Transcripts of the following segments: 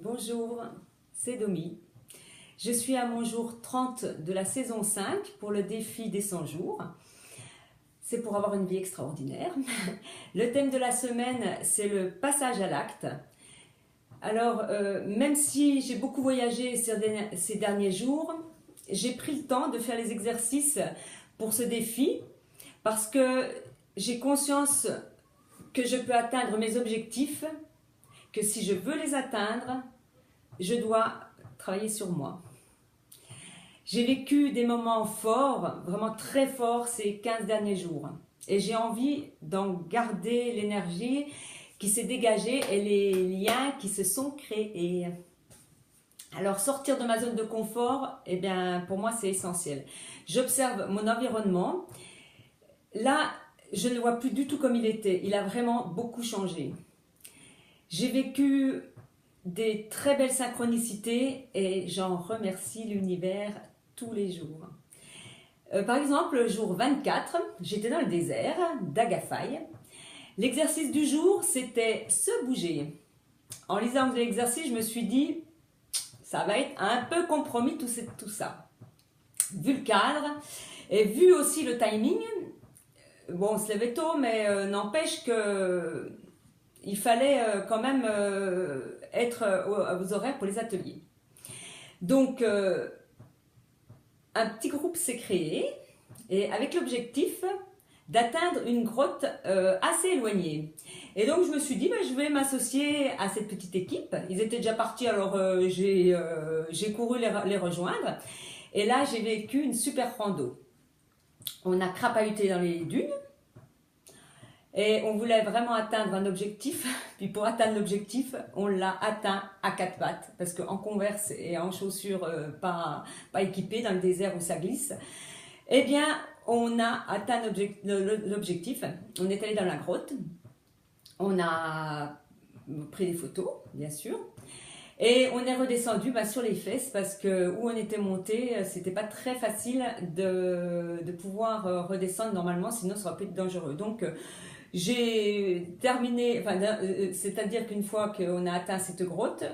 Bonjour, c'est Domi. Je suis à mon jour 30 de la saison 5 pour le défi des 100 jours. C'est pour avoir une vie extraordinaire. Le thème de la semaine, c'est le passage à l'acte. Alors, même si j'ai beaucoup voyagé ces derniers jours, j'ai pris le temps de faire les exercices pour ce défi parce que j'ai conscience que je peux atteindre mes objectifs, que si je veux les atteindre, je dois travailler sur moi. J'ai vécu des moments forts, vraiment très forts ces 15 derniers jours. Et j'ai envie d'en garder l'énergie qui s'est dégagée et les liens qui se sont créés. Alors sortir de ma zone de confort, eh bien, pour moi c'est essentiel. J'observe mon environnement. Là, je ne le vois plus du tout comme il était. Il a vraiment beaucoup changé. J'ai vécu des très belles synchronicités et j'en remercie l'univers tous les jours. Par exemple, le jour 24, j'étais dans le désert d'Agafay. L'exercice du jour, c'était se bouger. En lisant l'exercice, je me suis dit, ça va être un peu compromis tout ça. Vu le cadre et vu aussi le timing, bon, on se levait tôt, mais n'empêche que il fallait quand même être aux horaires pour les ateliers. Donc, un petit groupe s'est créé et avec l'objectif d'atteindre une grotte assez éloignée. Et donc, je me suis dit, je vais m'associer à cette petite équipe. Ils étaient déjà partis, alors j'ai couru les rejoindre. Et là, j'ai vécu une super rando. On a crapahuté dans les dunes. Et on voulait vraiment atteindre un objectif, puis pour atteindre l'objectif, on l'a atteint à quatre pattes, parce qu'en converse et en chaussures pas équipées dans le désert où ça glisse, eh bien, on a atteint l'objectif. On est allé dans la grotte, on a pris des photos, bien sûr, et on est redescendu sur les fesses, parce que où on était monté, c'était pas très facile de pouvoir redescendre normalement, sinon ça aurait pu être dangereux. Donc, j'ai terminé, c'est-à-dire qu'une fois qu'on a atteint cette grotte,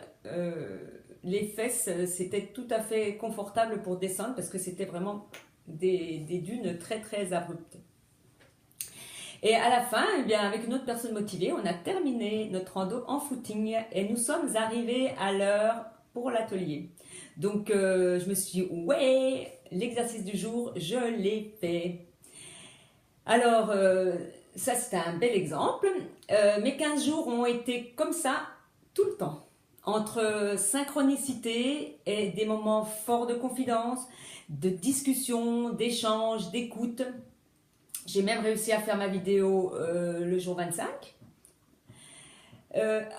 les fesses, c'était tout à fait confortable pour descendre parce que c'était vraiment des dunes très très abruptes. Et à la fin, eh bien, avec une autre personne motivée, on a terminé notre rando en footing et nous sommes arrivés à l'heure pour l'atelier. Donc je me suis dit, ouais, l'exercice du jour, je l'ai fait. Alors, ça c'était un bel exemple. Mes 15 jours ont été comme ça tout le temps. Entre synchronicité et des moments forts de confidence, de discussion, d'échange, d'écoute. J'ai même réussi à faire ma vidéo le jour 25.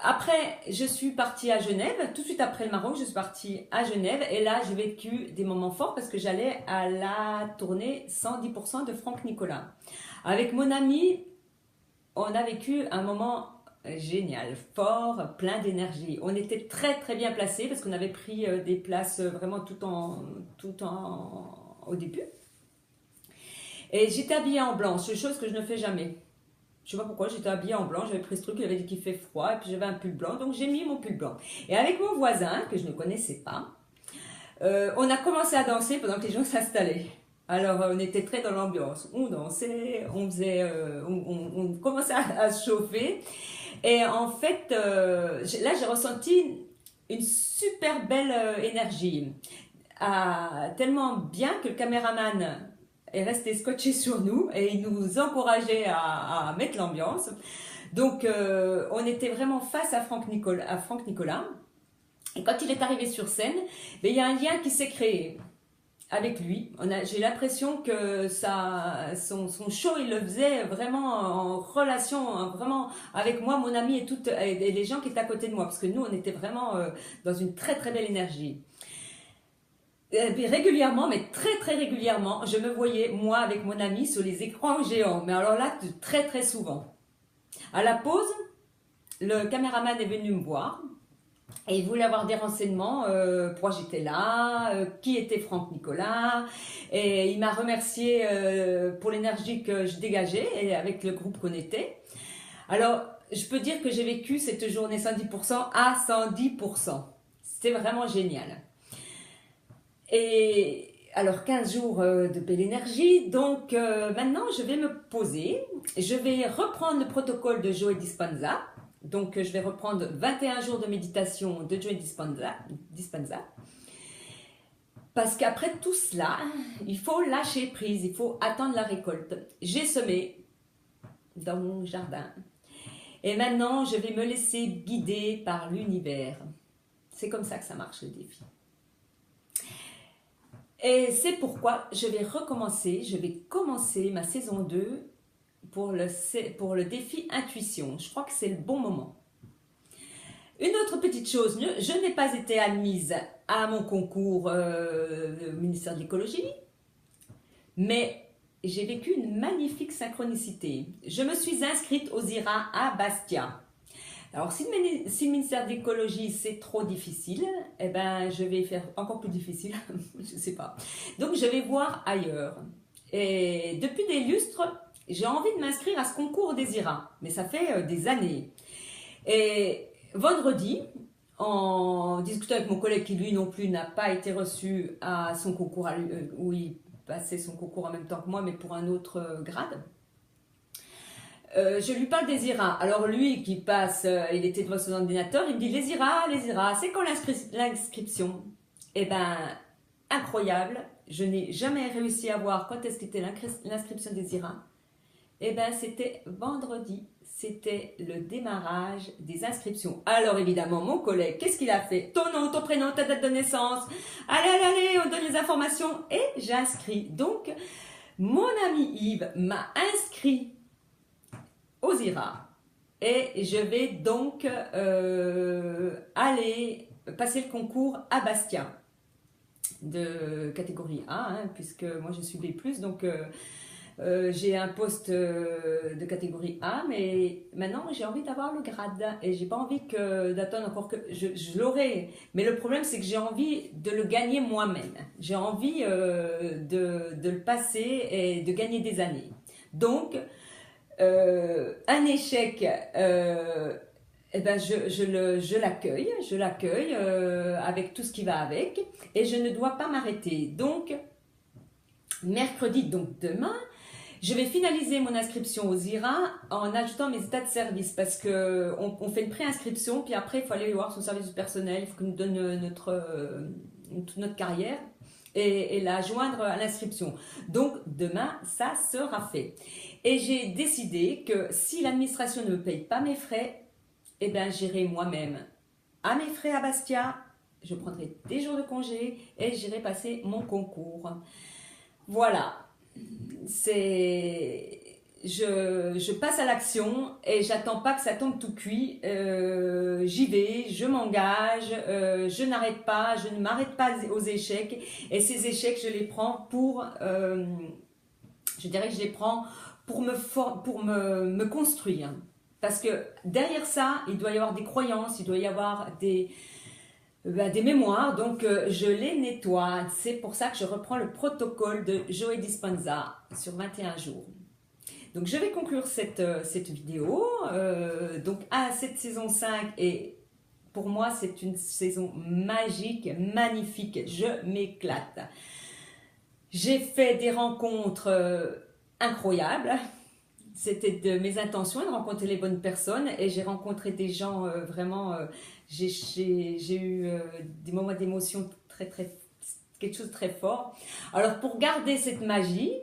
Après, je suis partie à Genève. Tout de suite après le Maroc, je suis partie à Genève. Et là, j'ai vécu des moments forts parce que j'allais à la tournée 110% de Franck Nicolas. Avec mon ami, on a vécu un moment génial, fort, plein d'énergie. On était très très bien placés parce qu'on avait pris des places vraiment au début. Et j'étais habillée en blanc, c'est une chose que je ne fais jamais. Je sais pas pourquoi, j'étais habillée en blanc, j'avais pris ce truc, il avait dit qu'il fait froid, et puis j'avais un pull blanc, donc j'ai mis mon pull blanc. Et avec mon voisin, que je ne connaissais pas, on a commencé à danser pendant que les gens s'installaient. Alors on était très dans l'ambiance, on dansait, on faisait, on commençait à se chauffer. Et en fait, là j'ai ressenti une super belle énergie. Tellement bien que le caméraman est resté scotché sur nous et il nous encourageait à mettre l'ambiance. Donc on était vraiment face à Franck Nicolas. Et quand il est arrivé sur scène, il y a un lien qui s'est créé avec lui. J'ai l'impression que son show, il le faisait vraiment en relation, vraiment avec moi, mon ami et les gens qui étaient à côté de moi. Parce que nous, on était vraiment dans une très très belle énergie. Et régulièrement, mais très très régulièrement, je me voyais, moi, avec mon ami, sur les écrans géants. Mais alors là, très très souvent. À la pause, le caméraman est venu me voir. Et il voulait avoir des renseignements, pourquoi j'étais là, qui était Franck Nicolas. Et il m'a remercié pour l'énergie que je dégageais et avec le groupe qu'on était. Alors, je peux dire que j'ai vécu cette journée 110% à 110%. C'était vraiment génial. Et alors 15 jours de belle énergie, donc maintenant je vais me poser, je vais reprendre le protocole de Joe Dispenza, donc je vais reprendre 21 jours de méditation de Joe Dispenza. Parce qu'après tout cela, il faut lâcher prise, il faut attendre la récolte. J'ai semé dans mon jardin et maintenant je vais me laisser guider par l'univers. C'est comme ça que ça marche le défi. Et c'est pourquoi je vais commencer ma saison 2 pour le défi intuition. Je crois que c'est le bon moment. Une autre petite chose, je n'ai pas été admise à mon concours au ministère de l'écologie, mais j'ai vécu une magnifique synchronicité. Je me suis inscrite aux IRA à Bastia. Alors, si le ministère de l'écologie c'est trop difficile, eh ben, je vais faire encore plus difficile, je ne sais pas. Donc, je vais voir ailleurs. Et depuis des lustres, j'ai envie de m'inscrire à ce concours des IRA, mais ça fait des années. Et vendredi, en discutant avec mon collègue qui lui non plus n'a pas été reçu à son concours, où il passait son concours en même temps que moi, mais pour un autre grade, je lui parle des IRA. Alors lui qui passe, il était devant son ordinateur, il me dit les IRA, c'est quand l'inscription? Eh ben, incroyable, je n'ai jamais réussi à voir quand est-ce qu'était l'inscription des IRA. Eh ben, c'était vendredi, c'était le démarrage des inscriptions. Alors évidemment, mon collègue, qu'est-ce qu'il a fait? Ton nom, ton prénom, ta date de naissance, allez, on donne les informations et j'inscris. Donc, mon ami Yves m'a inscrit aux IRA et je vais donc aller passer le concours à Bastia de catégorie A, hein, puisque moi je suis B+, donc j'ai un poste de catégorie A, mais maintenant j'ai envie d'avoir le grade et j'ai pas envie d'attendre encore que je l'aurai, mais le problème c'est que j'ai envie de le gagner moi-même, j'ai envie de le passer et de gagner des années. Donc un échec, eh ben je l'accueille avec tout ce qui va avec et je ne dois pas m'arrêter. Donc mercredi, donc demain, je vais finaliser mon inscription aux IRA en ajoutant mes états de service parce que on fait une pré-inscription puis après il faut aller voir son service du personnel, il faut qu'il nous donne toute notre carrière et la joindre à l'inscription. Donc demain ça sera fait. Et j'ai décidé que si l'administration ne me paye pas mes frais, eh bien j'irai moi-même à mes frais à Bastia, je prendrai des jours de congé et j'irai passer mon concours. Voilà, je passe à l'action et j'attends pas que ça tombe tout cuit. J'y vais, je m'engage, je n'arrête pas, je ne m'arrête pas aux échecs et ces échecs je les prends pour, je dirais que je les prends pour me construire. Parce que derrière ça, il doit y avoir des croyances, il doit y avoir des mémoires, donc je les nettoie. C'est pour ça que je reprends le protocole de Joe Dispenza sur 21 jours. Donc je vais conclure cette vidéo. Donc cette saison 5 et pour moi c'est une saison magique, magnifique, je m'éclate. J'ai fait des rencontres incroyables. C'était de mes intentions de rencontrer les bonnes personnes et j'ai rencontré des gens vraiment, j'ai eu des moments d'émotion quelque chose de très fort. Alors pour garder cette magie,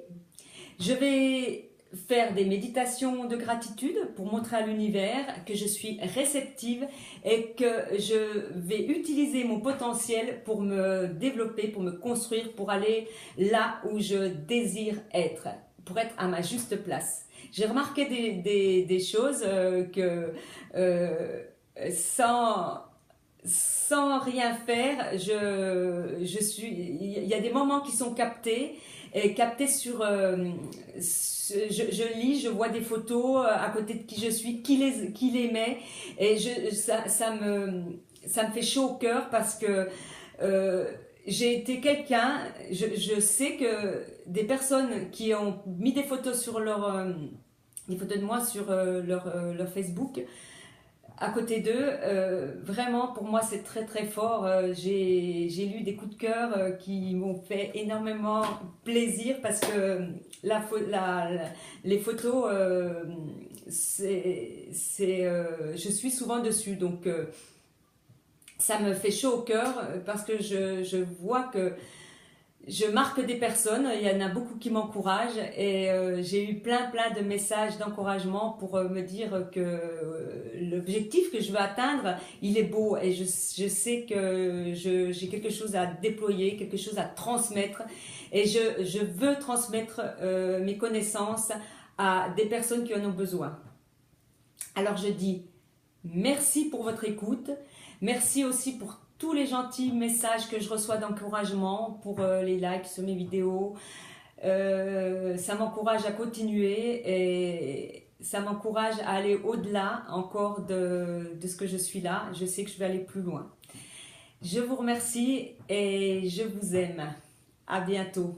je vais faire des méditations de gratitude pour montrer à l'univers que je suis réceptive et que je vais utiliser mon potentiel pour me développer, pour me construire, pour aller là où je désire être, pour être à ma juste place. J'ai remarqué des choses que sans rien faire, il y a des moments qui sont captés sur je lis, je vois des photos à côté de qui je suis, qui les met et ça me fait chaud au cœur parce que j'ai été quelqu'un, je sais que des personnes qui ont mis des photos sur des photos de moi sur leur Facebook à côté d'eux. Vraiment, pour moi, c'est très très fort. J'ai lu des coups de cœur qui m'ont fait énormément plaisir parce que les photos, je suis souvent dessus. Donc, ça me fait chaud au cœur parce que je vois que je marque des personnes, il y en a beaucoup qui m'encouragent et j'ai eu plein de messages d'encouragement pour me dire que l'objectif que je veux atteindre, il est beau et je sais que j'ai quelque chose à déployer, quelque chose à transmettre et je veux transmettre mes connaissances à des personnes qui en ont besoin. Alors je dis merci pour votre écoute, merci aussi pour tous les gentils messages que je reçois d'encouragement, pour les likes sur mes vidéos. Ça m'encourage à continuer et ça m'encourage à aller au-delà encore de ce que je suis là. Je sais que je vais aller plus loin. Je vous remercie et je vous aime. À bientôt.